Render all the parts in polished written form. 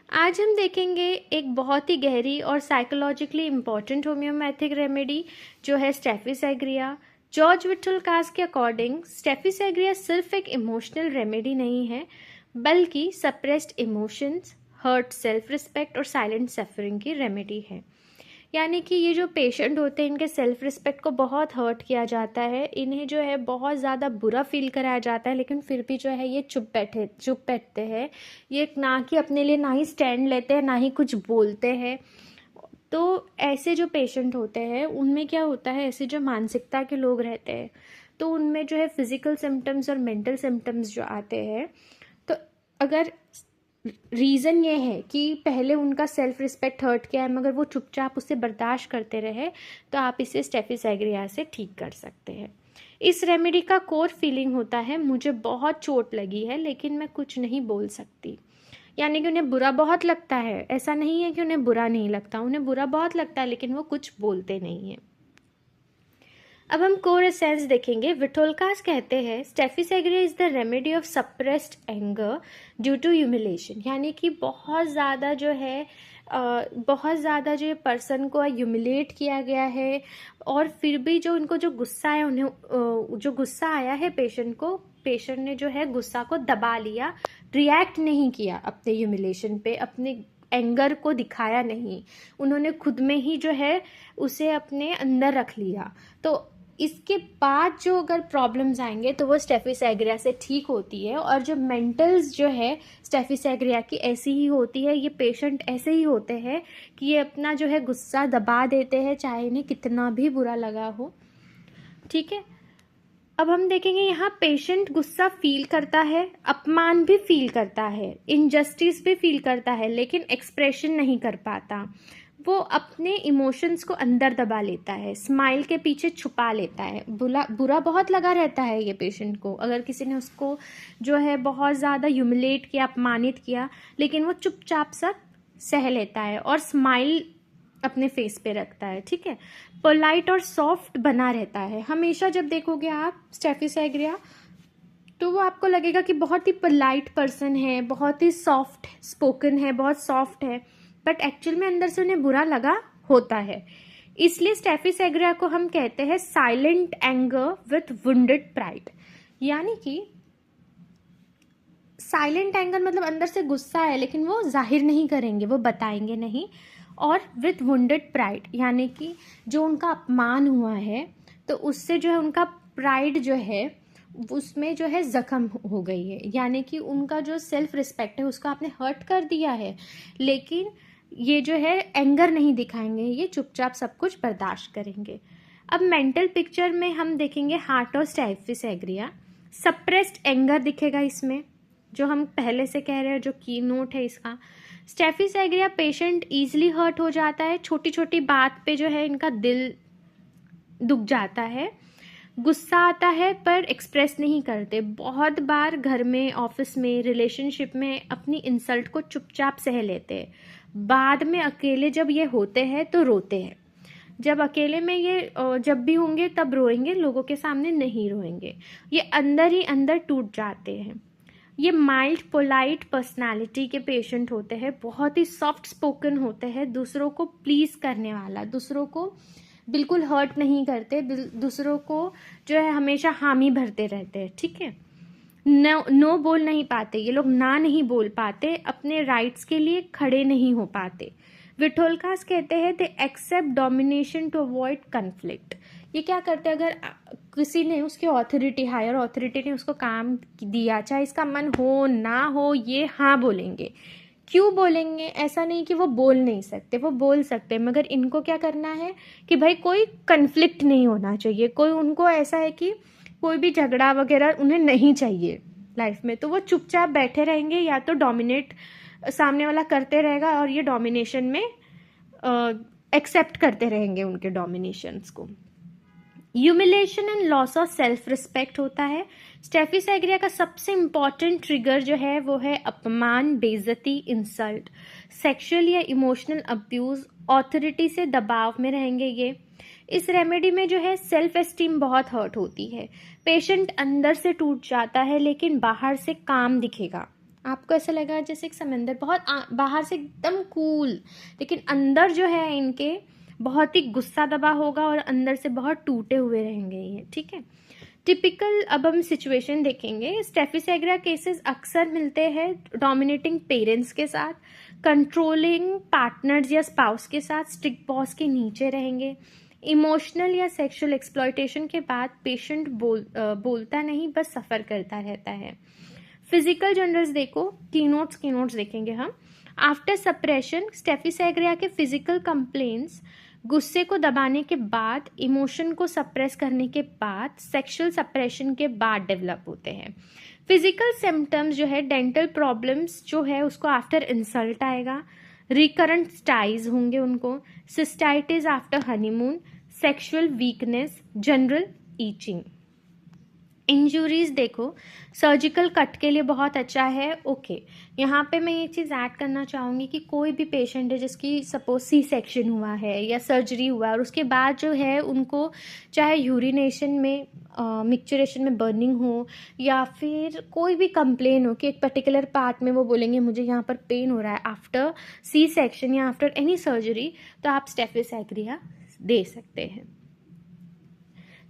आज हम देखेंगे एक बहुत ही गहरी और साइकोलॉजिकली इम्पॉर्टेंट होम्योपैथिक रेमेडी जो है स्टेफिसेग्रिया। जॉर्ज विट्ठल-कास के अकॉर्डिंग स्टेफिसेग्रिया सिर्फ एक इमोशनल रेमेडी नहीं है, बल्कि suppressed emotions, hurt self respect और साइलेंट सफरिंग की रेमेडी है। यानी कि ये जो पेशेंट होते हैं, इनके सेल्फ रिस्पेक्ट को बहुत हर्ट किया जाता है, इन्हें जो है बहुत ज़्यादा बुरा फील कराया जाता है, लेकिन फिर भी जो है ये चुप बैठते हैं। ये ना कि अपने लिए ना ही स्टैंड लेते हैं, ना ही कुछ बोलते हैं। तो ऐसे जो पेशेंट होते हैं उनमें क्या होता है, ऐसे जो मानसिकता के लोग रहते हैं तो उनमें जो है फिज़िकल सिम्टम्स और मेंटल सिम्टम्स जो आते हैं, तो अगर रीज़न ये है कि पहले उनका सेल्फ रिस्पेक्ट हर्ट किया है मगर वो चुपचाप उसे बर्दाश्त करते रहे, तो आप इसे स्टेफिसेग्रिया से ठीक कर सकते हैं। इस रेमेडी का कोर फीलिंग होता है, मुझे बहुत चोट लगी है लेकिन मैं कुछ नहीं बोल सकती। यानी कि उन्हें बुरा बहुत लगता है, ऐसा नहीं है कि उन्हें बुरा नहीं लगता, उन्हें बुरा बहुत लगता है लेकिन वो कुछ बोलते नहीं हैं। अब हम कोर एसेंस देखेंगे। विट्ठल-कास कहते हैं staphysagria is the remedy of suppressed anger due to humiliation. यानी कि बहुत ज़्यादा जो ये पर्सन को ह्यूमिलेट किया गया है और फिर भी जो उनको जो गुस्सा है, उन्हें जो गुस्सा आया है पेशेंट ने जो है गुस्सा को दबा लिया, रिएक्ट नहीं किया अपने ह्यूमिलेशन पे, अपने एंगर को दिखाया नहीं, उन्होंने खुद में ही जो है उसे अपने अंदर रख लिया। तो इसके बाद जो अगर प्रॉब्लम्स आएंगे तो वो स्टेफिसेग्रिया से ठीक होती है। और जो मेंटल्स जो है स्टेफिसेग्रिया की ऐसी ही होती है, ये पेशेंट ऐसे ही होते हैं कि ये अपना जो है गुस्सा दबा देते हैं, चाहे इन्हें कितना भी बुरा लगा हो। ठीक है, अब हम देखेंगे यहाँ पेशेंट गुस्सा फील करता है, अपमान भी फील करता है, इनजस्टिस भी फील करता है, लेकिन एक्सप्रेशन नहीं कर पाता। वो अपने इमोशंस को अंदर दबा लेता है, स्माइल के पीछे छुपा लेता है। बुरा बहुत लगा रहता है ये पेशेंट को, अगर किसी ने उसको जो है बहुत ज़्यादा ह्यूमिलेट किया, अपमानित किया, लेकिन वो चुपचाप सा सह लेता है और स्माइल अपने फेस पे रखता है। ठीक है, पोलाइट और सॉफ्ट बना रहता है। हमेशा जब देखोगे आप स्टेफिसेग्रिया तो वो आपको लगेगा कि बहुत ही पोलाइट पर्सन है, बहुत ही सॉफ्ट स्पोकन है, बहुत सॉफ्ट है, बट एक्चुअल में अंदर से उन्हें बुरा लगा होता है। इसलिए स्टेफिसेग्रिया को हम कहते हैं silent anger with wounded pride. यानी कि साइलेंट एंगर मतलब अंदर से गुस्सा है लेकिन वो जाहिर नहीं करेंगे, वो बताएंगे नहीं। और विथ वुंडेड प्राइड यानी कि जो उनका अपमान हुआ है तो उससे जो है उनका प्राइड जो है उसमें जो है जख्म हो गई है, यानी कि उनका जो सेल्फ रिस्पेक्ट है उसका आपने हर्ट कर दिया है, लेकिन ये जो है एंगर नहीं दिखाएंगे, ये चुपचाप सब कुछ बर्दाश्त करेंगे। अब मेंटल पिक्चर में हम देखेंगे हार्ट और स्टेफिसेग्रिया। सप्रेस्ड एंगर दिखेगा इसमें, जो हम पहले से कह रहे हैं, जो की नोट है इसका। स्टेफिसेग्रिया पेशेंट ईजिली हर्ट हो जाता है, छोटी छोटी बात पे जो है इनका दिल दुख जाता है, गुस्सा आता है पर एक्सप्रेस नहीं करते। बहुत बार घर में, ऑफिस में, रिलेशनशिप में अपनी इंसल्ट को चुपचाप सह लेते हैं, बाद में अकेले जब ये होते हैं तो रोते हैं। जब अकेले में ये जब भी होंगे तब रोएंगे, लोगों के सामने नहीं रोएंगे, ये अंदर ही अंदर टूट जाते हैं। ये माइल्ड पोलाइट पर्सनालिटी के पेशेंट होते हैं, बहुत ही सॉफ्ट स्पोकन होते हैं, दूसरों को प्लीज करने वाला, दूसरों को बिल्कुल हर्ट नहीं करते, दूसरों को जो है हमेशा हामी भरते रहते हैं। ठीक है, नो बोल नहीं पाते ये लोग, ना नहीं बोल पाते, अपने राइट्स के लिए खड़े नहीं हो पाते। विट्ठल-कास कहते हैं they accept domination to avoid conflict. ये क्या करते हैं, अगर किसी ने उसकी ऑथोरिटी, हायर ऑथोरिटी ने उसको काम दिया, चाहे इसका मन हो ना हो, ये हाँ बोलेंगे। क्यों बोलेंगे, ऐसा नहीं कि वो बोल नहीं सकते, वो बोल सकते, मगर इनको क्या करना है कि भाई कोई कन्फ्लिक्ट नहीं होना चाहिए, कोई उनको ऐसा है कि कोई भी झगड़ा वगैरह उन्हें नहीं चाहिए लाइफ में, तो वो चुपचाप बैठे रहेंगे, या तो डोमिनेट सामने वाला करते रहेगा और ये डोमिनेशन में एक्सेप्ट करते रहेंगे उनके डोमिनेशंस को। Humiliation and loss of self respect होता है। स्टेफिसेग्रिया का सबसे इम्पॉर्टेंट ट्रिगर जो है वो है अपमान, बेइज्जती, इंसल्ट, सेक्सुअल या इमोशनल अब्यूज, ऑथोरिटी से दबाव में रहेंगे ये। इस रेमेडी में जो है सेल्फ एस्टीम बहुत हर्ट होती है, पेशेंट अंदर से टूट जाता है लेकिन बाहर से काम दिखेगा, आपको ऐसा लगा जैसे एक समंदर, बहुत बाहर से एकदम कूल, लेकिन अंदर जो है इनके बहुत ही गुस्सा दबा होगा और अंदर से बहुत टूटे हुए रहेंगे ये, ठीक है। टिपिकल अब हम सिचुएशन देखेंगे। स्टेफी एग्रा केसेस अक्सर मिलते हैं डोमिनेटिंग पेरेंट्स के साथ, कंट्रोलिंग पार्टनर्स या स्पाउस के साथ, स्ट्रिक्ट बॉस के नीचे रहेंगे। इमोशनल या सेक्सुअल एक्सप्लॉयटेशन के बाद पेशेंट बोलता नहीं, बस सफ़र करता रहता है। फिजिकल जनरल्स देखो, कीनोट्स देखेंगे हम। आफ्टर सप्रेशन, स्टेफी एग्रा के फिजिकल कंप्लेंट्स गुस्से को दबाने के बाद, इमोशन को सप्रेस करने के बाद, सेक्सुअल सप्रेशन के बाद डेवलप होते हैं। फिजिकल सिम्टम्स जो है, डेंटल प्रॉब्लम्स जो है उसको आफ्टर इंसल्ट आएगा, रिकरेंट स्टाइज होंगे उनको, cystitis after honeymoon, sexual weakness, general itching. Injuries देखो, सर्जिकल कट के लिए बहुत अच्छा है। ओके, यहाँ पे मैं ये चीज़ ऐड करना चाहूँगी कि कोई भी पेशेंट है जिसकी सपोज सी सेक्शन हुआ है या सर्जरी हुआ है और उसके बाद जो है उनको चाहे यूरिनेशन में मिक्चरेशन में बर्निंग हो या फिर कोई भी कंप्लेन हो कि एक पर्टिकुलर पार्ट में वो बोलेंगे मुझे यहाँ पर पेन हो रहा है आफ्टर सी सेक्शन या आफ्टर एनी सर्जरी, तो आप स्टेफी एग्रा दे सकते हैं।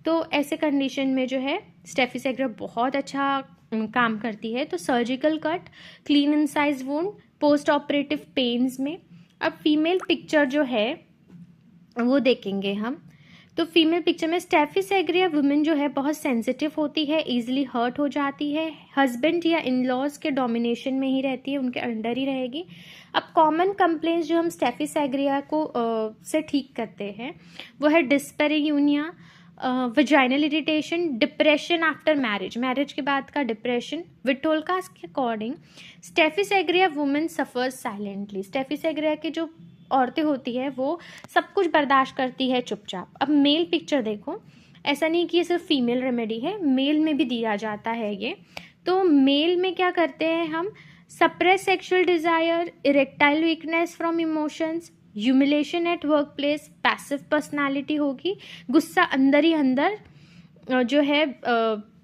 तो ऐसे कंडीशन में जो है स्टेफी एग्रा बहुत अच्छा काम करती है। तो surgical cut, clean incised wound, post operative pains में। अब फीमेल पिक्चर जो है वो देखेंगे हम। तो फीमेल पिक्चर में स्टेफी एग्रा वुमेन जो है बहुत सेंसिटिव होती है, इजीली हर्ट हो जाती है, हस्बैंड या इन लॉज के डोमिनेशन में ही रहती है, उनके अंडर ही रहेगी। अब कॉमन कंप्लेंट्स जो हम स्टेफी एग्रा को से ठीक करते हैं वो है dyspareunia, vaginal irritation, depression after marriage के बाद का डिप्रेशन। विटोल्कास के according Staphysagria women suffers silently. Staphysagria की जो औरतें होती है वो सब कुछ बर्दाश्त करती है चुपचाप। अब मेल पिक्चर देखो, ऐसा नहीं कि ये सिर्फ फीमेल रेमेडी है, मेल में भी दिया जाता है ये। तो मेल में क्या करते हैं हम, suppress sexual desire, erectile weakness from emotions, humiliation at work place, passive personality होगी, गुस्सा अंदर ही अंदर जो है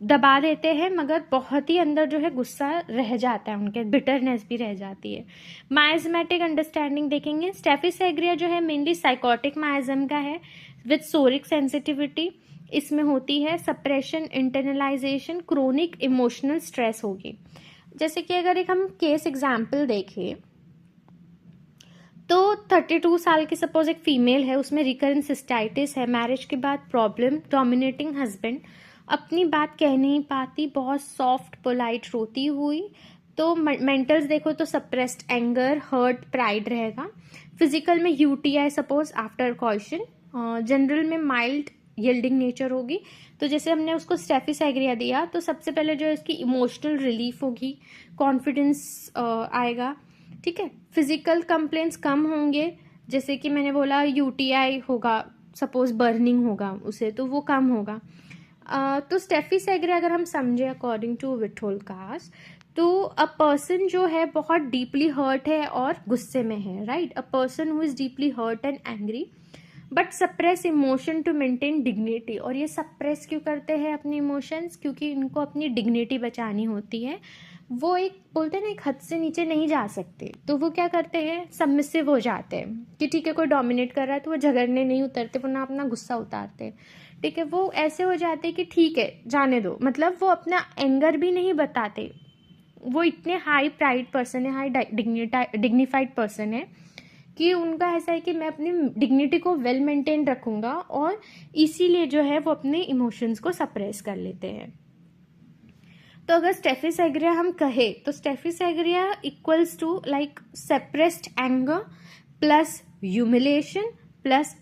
दबा देते हैं मगर बहुत ही अंदर जो है गुस्सा रह जाता है, उनके बिटरनेस भी रह जाती है। माइजमेटिक अंडरस्टैंडिंग देखेंगे। स्टेफी एग्रा जो है मेनली साइकोटिक माइजम का है विद सोरिक सेंसिटिविटी, इसमें होती है suppression, internalisation, chronic emotional stress होगी। जैसे कि अगर एक हम केस एग्जाम्पल देखें तो 32 साल की सपोज एक फीमेल है, उसमें रिकरेंट सिस्टाइटिस है, मैरिज के बाद प्रॉब्लम, डोमिनेटिंग हस्बैंड, अपनी बात कह नहीं पाती, बहुत सॉफ्ट पोलाइट रोती हुई। तो मेंटल्स देखो तो सप्रेस्ड एंगर, हर्ट, प्राइड रहेगा। फिजिकल में UTI suppose after caution, general में माइल्ड यील्डिंग नेचर होगी। तो जैसे हमने उसको स्टेफी एग्रा दिया तो सबसे पहले जो है इसकी इमोशनल रिलीफ होगी, कॉन्फिडेंस आएगा, ठीक है। फिजिकल कंप्लेंट्स कम होंगे, जैसे कि मैंने बोला यूटीआई होगा, सपोज बर्निंग होगा उसे, तो वो कम होगा। तो स्टेफी एग्रा अगर हम समझे अकॉर्डिंग टू विटोल्कास, तो अ पर्सन जो है बहुत डीपली हर्ट है और गुस्से में है, right. A person who is deeply hurt and angry but suppress emotion to maintain dignity. और ये सप्रेस क्यों करते हैं अपने इमोशंस, क्योंकि इनको अपनी डिग्निटी बचानी होती है। वो एक बोलते हैं ना, एक हद से नीचे नहीं जा सकते, तो वो क्या करते हैं, सबमिसिव हो जाते हैं कि ठीक है कोई डोमिनेट कर रहा है तो वो झगड़ने नहीं उतरते, वो ना अपना गुस्सा उतारते, ठीक है। वो ऐसे हो जाते कि ठीक है जाने दो, मतलब वो अपना एंगर भी नहीं बताते। वो इतने हाई प्राइड पर्सन है, हाई डिग्निफाइड पर्सन है कि उनका ऐसा है कि मैं अपनी डिग्निटी को वेल मेंटेन रखूँगा, और इसीलिए जो है वो अपने इमोशंस को सप्रेस कर लेते हैं। तो अगर स्टेफी एग्रा हम कहे तो Staphysagria equals to like suppressed anger plus humiliation plus